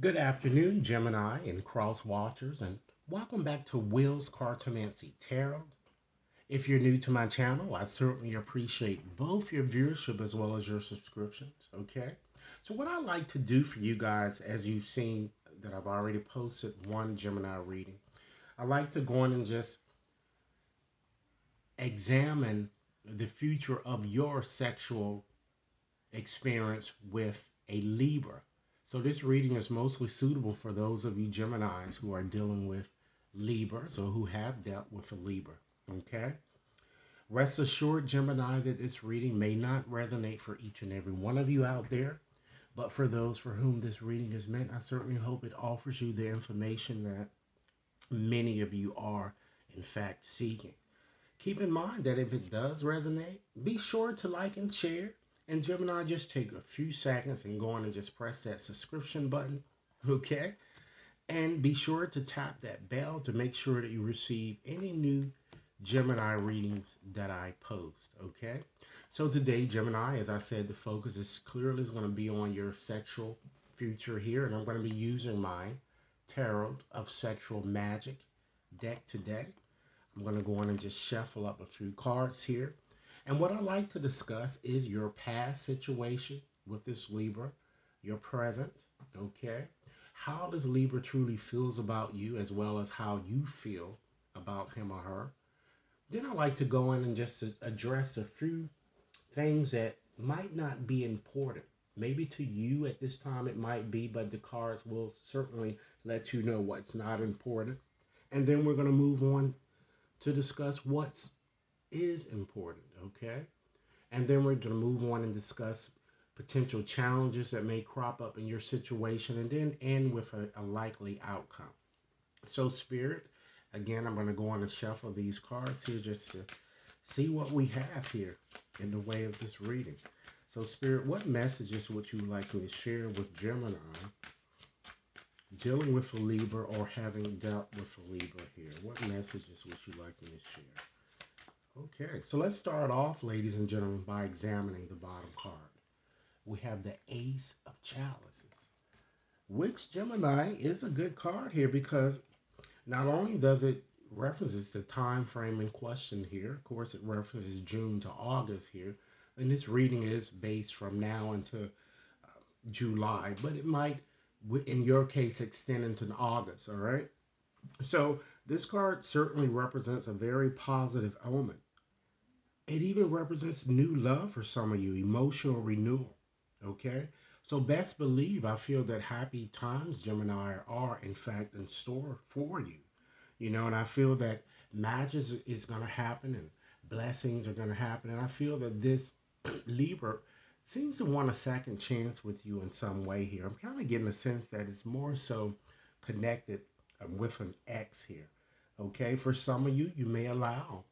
Good afternoon, Gemini and cross watchers, and welcome back to Will's Cartomancy Tarot. If you're new to my channel, I certainly appreciate both your viewership as well as your subscriptions. Okay, so what I like to do for you guys, as you've seen that I've already posted one Gemini reading, I like to go in and just examine the future of your sexual experience with a Libra. So this reading is mostly suitable for those of you Geminis who are dealing with Libras or who have dealt with a Libra. Okay? Rest assured, Gemini, that this reading may not resonate for each and every one of you out there, but for those for whom this reading is meant, I certainly hope it offers you the information that many of you are, in fact, seeking. Keep in mind that if it does resonate, be sure to like and share. And Gemini, just take a few seconds and go on and just press that subscription button, okay? And be sure to tap that bell to make sure that you receive any new Gemini readings that I post, okay? So today, Gemini, as I said, the focus is clearly going to be on your sexual future here, and I'm going to be using my Tarot of Sexual Magic deck today. I'm going to go on and just shuffle up a few cards here. And what I like to discuss is your past situation with this Libra, your present, okay? How does Libra truly feels about you as well as how you feel about him or her. Then I like to go in and just address a few things that might not be important. Maybe to you at this time it might be, but the cards will certainly let you know what's not important. And then we're going to move on to discuss what is important, okay? And then we're going to move on and discuss potential challenges that may crop up in your situation and then end with a likely outcome. So, Spirit, again, I'm going to go on and shuffle these cards here just to see what we have here in the way of this reading. So, Spirit, what messages would you like me to share with Gemini dealing with a Libra or having dealt with a Libra here? What messages would you like me to share? Okay, so let's start off, ladies and gentlemen, by examining the bottom card. We have the Ace of Chalices, which Gemini is a good card here because not only does it references the time frame in question here, of course, it references June to August here, and this reading is based from now into July, but it might, in your case, extend into August, all right? So this card certainly represents a very positive element. It even represents new love for some of you, emotional renewal. Okay? So best believe I feel that happy times, Gemini, are in fact in store for you. And I feel that is going to happen and blessings are going to happen. And I feel that this Libra seems to want a second chance with you in some way here. I'm kind of getting a sense that it's more so connected with an ex here. Okay, for some of you, you may allow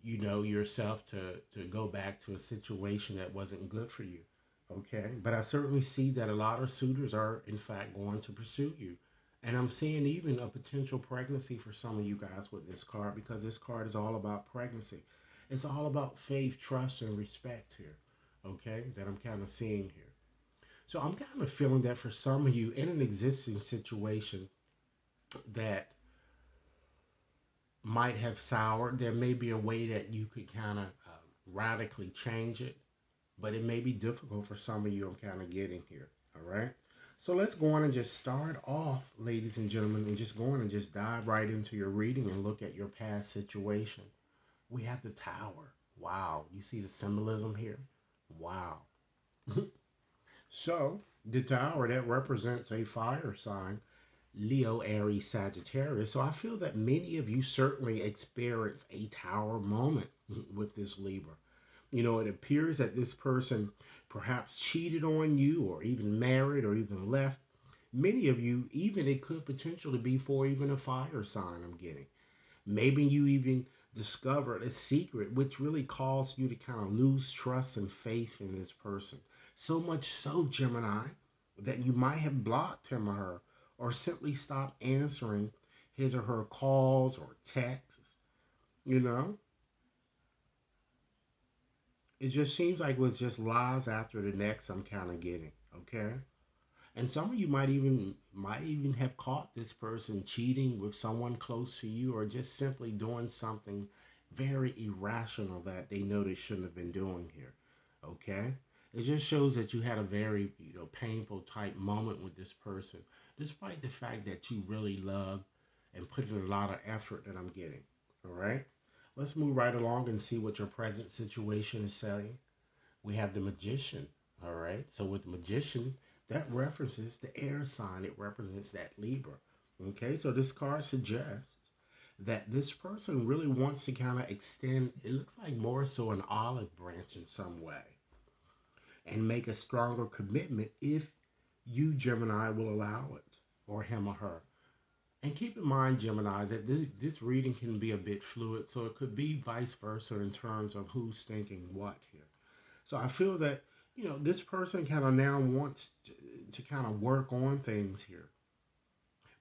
yourself to go back to a situation that wasn't good for you. Okay, but I certainly see that a lot of suitors are in fact going to pursue you, and I'm seeing even a potential pregnancy for some of you guys with this card, because this card is all about pregnancy. It's all about faith, trust, and respect here. Okay, that I'm kind of seeing here. So I'm kind of feeling that for some of you in an existing situation that might have soured, there may be a way that you could kind of radically change it, but it may be difficult for some of you. I'm kind of getting here. All right. So let's go on and just start off, ladies and gentlemen, and just go on and just dive right into your reading and look at your past situation. We have the Tower. Wow. You see the symbolism here? Wow. So the Tower, that represents a fire sign, Leo, Aries, Sagittarius. So I feel that many of you certainly experience a Tower moment with this Libra. It appears that this person perhaps cheated on you or even married or even left. Many of you, even it could potentially be for even a fire sign I'm getting. Maybe you even discovered a secret which really caused you to kind of lose trust and faith in this person. So much so, Gemini, that you might have blocked him or her or simply stopped answering his or her calls or texts. You know, it just seems like it was just lies after the next I'm kind of getting, okay? And some of you might even have caught this person cheating with someone close to you, or just simply doing something very irrational that they know they shouldn't have been doing here. Okay? It just shows that you had a very, painful type moment with this person, despite the fact that you really love and put in a lot of effort that I'm getting. All right? Let's move right along and see what your present situation is saying. We have the magician. All right. So with the magician, that references the air sign. It represents that Libra. Okay. So this card suggests that this person really wants to kind of extend, it looks like more so an olive branch in some way, and make a stronger commitment if you, Gemini, will allow it, or him or her. And keep in mind, Gemini, that this reading can be a bit fluid, so it could be vice versa in terms of who's thinking what here. So I feel that, this person kind of now wants to kind of work on things here.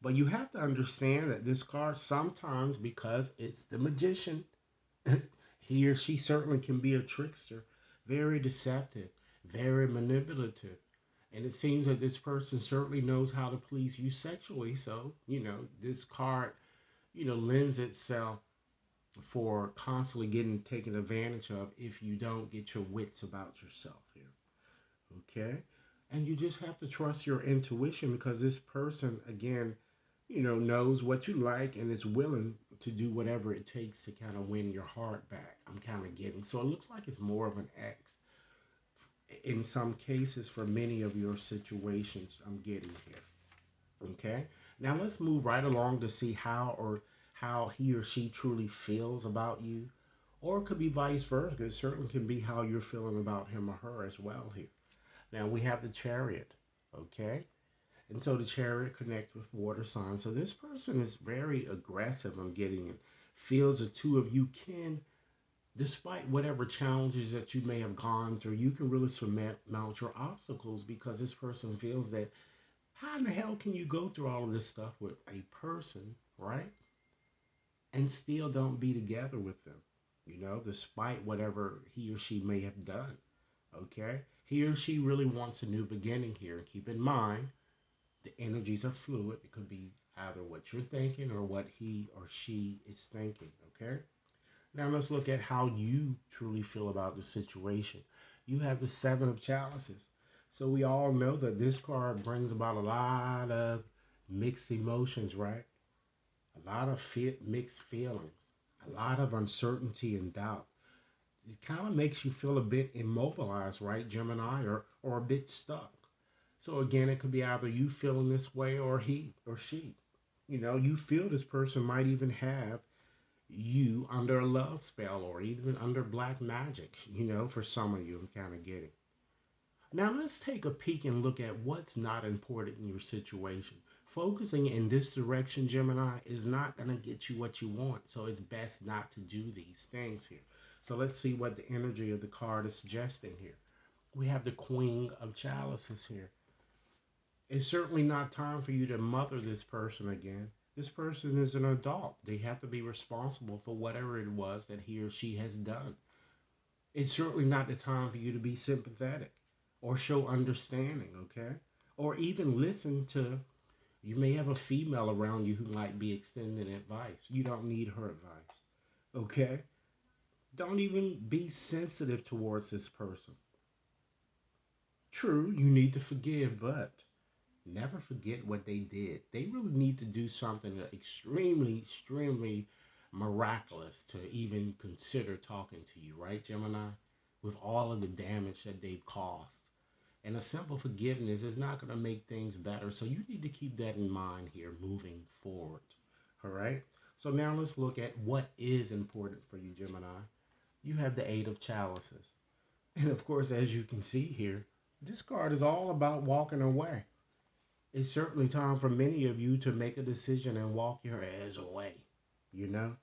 But you have to understand that this card sometimes, because it's the magician, he or she certainly can be a trickster, very deceptive, very manipulative. And it seems that this person certainly knows how to please you sexually. So, this card, lends itself for constantly getting taken advantage of if you don't get your wits about yourself here. Okay? And you just have to trust your intuition, because this person, again, knows what you like and is willing to do whatever it takes to kind of win your heart back. I'm kind of getting. So it looks like it's more of an X in some cases for many of your situations I'm getting here. Okay? Now let's move right along to see how he or she truly feels about you. Or it could be vice versa. It certainly can be how you're feeling about him or her as well here. Now we have the chariot. Okay? And so the chariot connects with water signs. So this person is very aggressive, I'm getting it. Feels the two of you can, despite whatever challenges that you may have gone through, you can really surmount your obstacles, because this person feels that how in the hell can you go through all of this stuff with a person, right? And still don't be together with them, despite whatever he or she may have done. Okay? He or she really wants a new beginning here. Keep in mind, the energies are fluid. It could be either what you're thinking or what he or she is thinking. Okay? Now let's look at how you truly feel about the situation. You have the Seven of Chalices. So we all know that this card brings about a lot of mixed emotions, right? A lot of mixed feelings, a lot of uncertainty and doubt. It kind of makes you feel a bit immobilized, right, Gemini, or a bit stuck. So again, it could be either you feeling this way or he or she. You feel this person might even have you under a love spell, or even under black magic, for some of you, I'm kind of getting. Now let's take a peek and look at what's not important in your situation. Focusing in this direction, Gemini, is not going to get you what you want. So it's best not to do these things here. So let's see what the energy of the card is suggesting here. We have the Queen of Chalices here. It's certainly not time for you to mother this person again. This person is an adult. They have to be responsible for whatever it was that he or she has done. It's certainly not the time for you to be sympathetic or show understanding, okay? Or even listen to, you may have a female around you who might be extending advice. You don't need her advice, okay? Don't even be sensitive towards this person. True, you need to forgive, but never forget what they did. They really need to do something extremely, extremely miraculous to even consider talking to you, right, Gemini? With all of the damage that they've caused. And a simple forgiveness is not going to make things better. So you need to keep that in mind here moving forward. All right. So now let's look at what is important for you, Gemini. You have the Eight of Chalices. And of course, as you can see here, this card is all about walking away. It's certainly time for many of you to make a decision and walk your ass away, you know?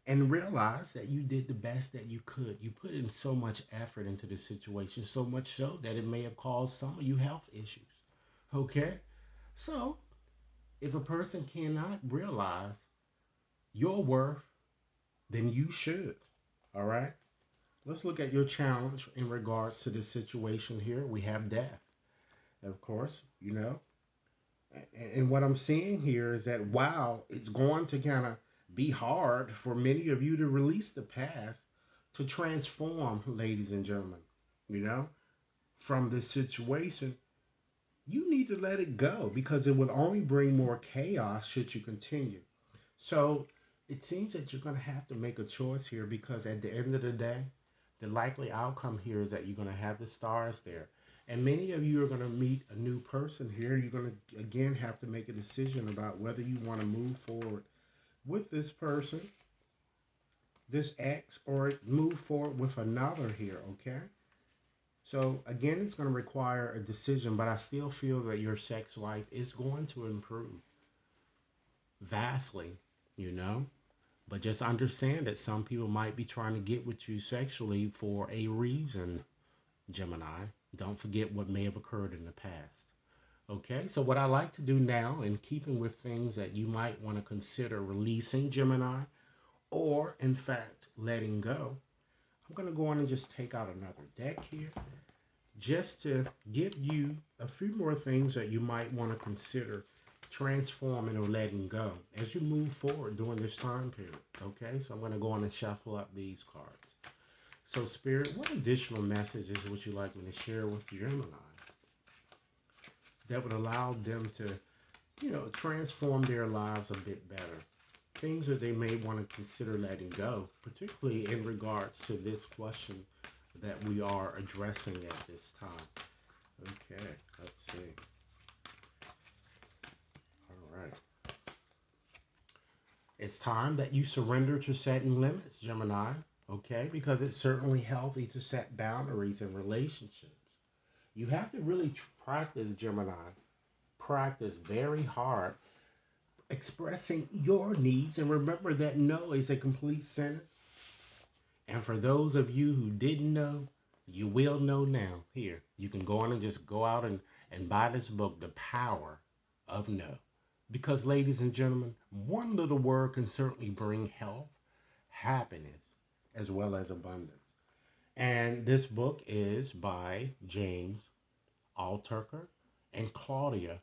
And realize that you did the best that you could. You put in so much effort into the situation, so much so that it may have caused some of you health issues. Okay? So, if a person cannot realize your worth, then you should. All right? Let's look at your challenge in regards to this situation here. We have death. of course, and what I'm seeing here is that while it's going to kind of be hard for many of you to release the past, to transform, ladies and gentlemen, you know, from this situation, you need to let it go because it will only bring more chaos should you continue. So it seems that you're going to have to make a choice here because at the end of the day, the likely outcome here is that you're going to have the stars there. And many of you are going to meet a new person here. You're going to, again, have to make a decision about whether you want to move forward with this person, this ex, or move forward with another here, okay? So, again, it's going to require a decision, but I still feel that your sex life is going to improve vastly, you know? But just understand that some people might be trying to get with you sexually for a reason, Gemini. Don't forget what may have occurred in the past. Okay, so what I like to do now, in keeping with things that you might want to consider releasing, Gemini, or in fact letting go, I'm going to go on and just take out another deck here just to give you a few more things that you might want to consider transforming or letting go as you move forward during this time period. Okay, so I'm going to go on and shuffle up these cards. So, Spirit, what additional messages would you like me to share with Gemini that would allow them to, transform their lives a bit better? Things that they may want to consider letting go, particularly in regards to this question that we are addressing at this time. Okay, let's see. All right. It's time that you surrender to setting limits, Gemini, okay? Because it's certainly healthy to set boundaries in relationships. You have to really practice, Gemini, practice very hard expressing your needs. And remember that no is a complete sentence. And for those of you who didn't know, you will know now. Here, you can go on and just go out and buy this book, The Power of No. Because, ladies and gentlemen, one little word can certainly bring health, happiness, as well as abundance. And this book is by James Altucher and Claudia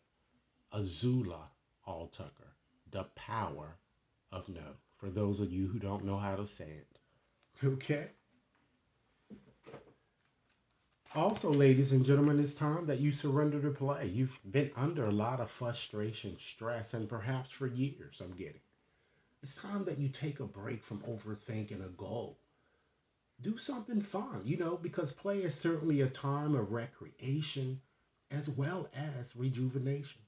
Azula Altucher, The Power of No, for those of you who don't know how to say it. Okay? Also, ladies and gentlemen, it's time that you surrender to play. You've been under a lot of frustration, stress, and perhaps for years, I'm getting. It's time that you take a break from overthinking a goal. Do something fun, because play is certainly a time of recreation as well as rejuvenation.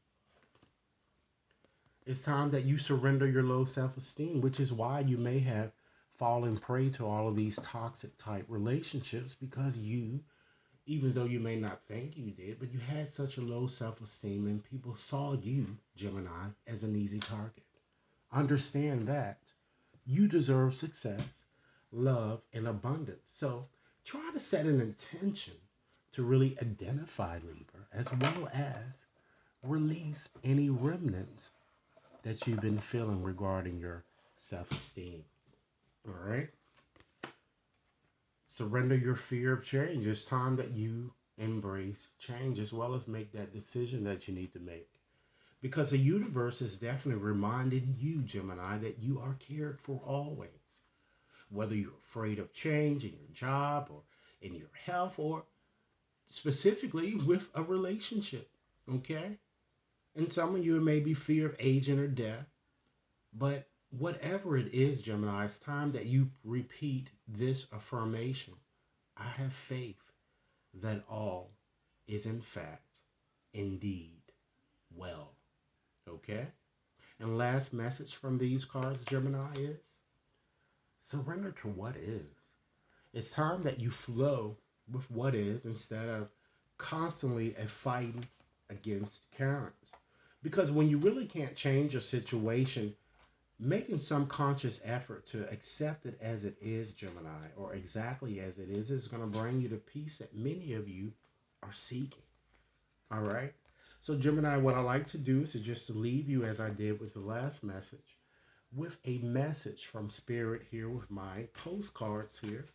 It's time that you surrender your low self esteem, which is why you may have fallen prey to all of these toxic type relationships because you, even though you may not think you did, but you had such a low self esteem and people saw you, Gemini, as an easy target. Understand that you deserve success, love, and abundance. So try to set an intention to really identify Libra as well as release any remnants that you've been feeling regarding your self esteem. All right? Surrender your fear of change. It's time that you embrace change as well as make that decision that you need to make. Because the universe is definitely reminding you, Gemini, that you are cared for always. Whether you're afraid of change in your job or in your health or specifically with a relationship. Okay? And some of you may be fear of aging or death. But whatever it is, Gemini, it's time that you repeat this affirmation. I have faith that all is in fact indeed well. Okay? And last message from these cards, Gemini, is surrender to what is. It's time that you flow with what is instead of constantly fighting against currents. Because when you really can't change a situation, making some conscious effort to accept it as it is, Gemini, or exactly as it is going to bring you the peace that many of you are seeking. All right? So, Gemini, what I like to do is to just leave you as I did with the last message with a message from Spirit here with my postcards here.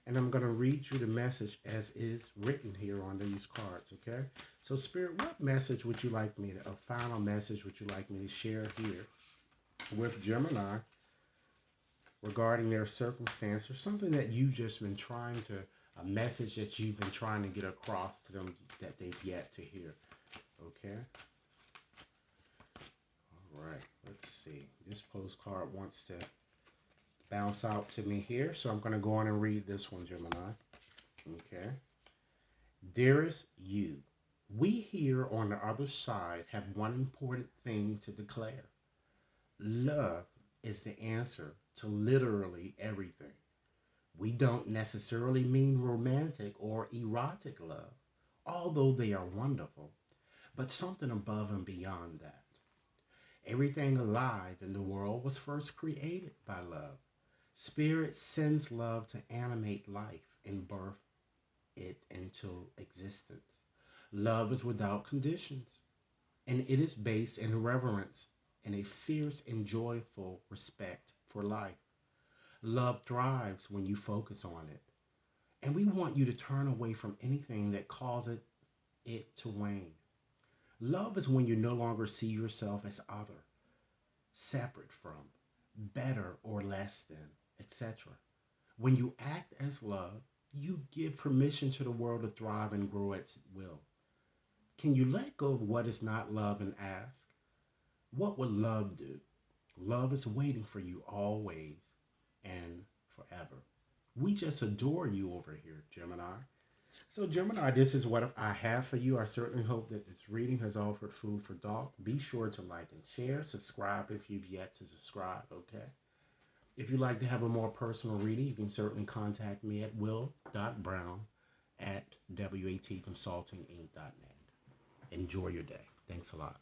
And I'm going to read you the message as is written here on these cards, okay? So, Spirit, what message would you like me to, a final message would you like me to share here with Gemini regarding their circumstance, or something that you've just been trying to, a message that you've been trying to get across to them that they've yet to hear, okay? All right, let's see. This postcard wants to bounce out to me here, so I'm going to go on and read this one, Gemini. Okay. Dearest you, we here on the other side have one important thing to declare. Love is the answer to literally everything. We don't necessarily mean romantic or erotic love, although they are wonderful, but something above and beyond that. Everything alive in the world was first created by love. Spirit sends love to animate life and birth it into existence. Love is without conditions, and it is based in reverence and a fierce and joyful respect for life. Love thrives when you focus on it, and we want you to turn away from anything that causes it to wane. Love is when you no longer see yourself as other, separate from, better or less than, etc. When you act as love, you give permission to the world to thrive and grow at its will. Can you let go of what is not love and ask, what would love do? Love is waiting for you always and forever. We just adore you over here, Gemini. So, Gemini, this is what I have for you. I certainly hope that this reading has offered food for thought. Be sure to like and share. Subscribe if you've yet to subscribe, okay? If you'd like to have a more personal reading, you can certainly contact me at will.brown@watconsultinginc.net. Enjoy your day. Thanks a lot.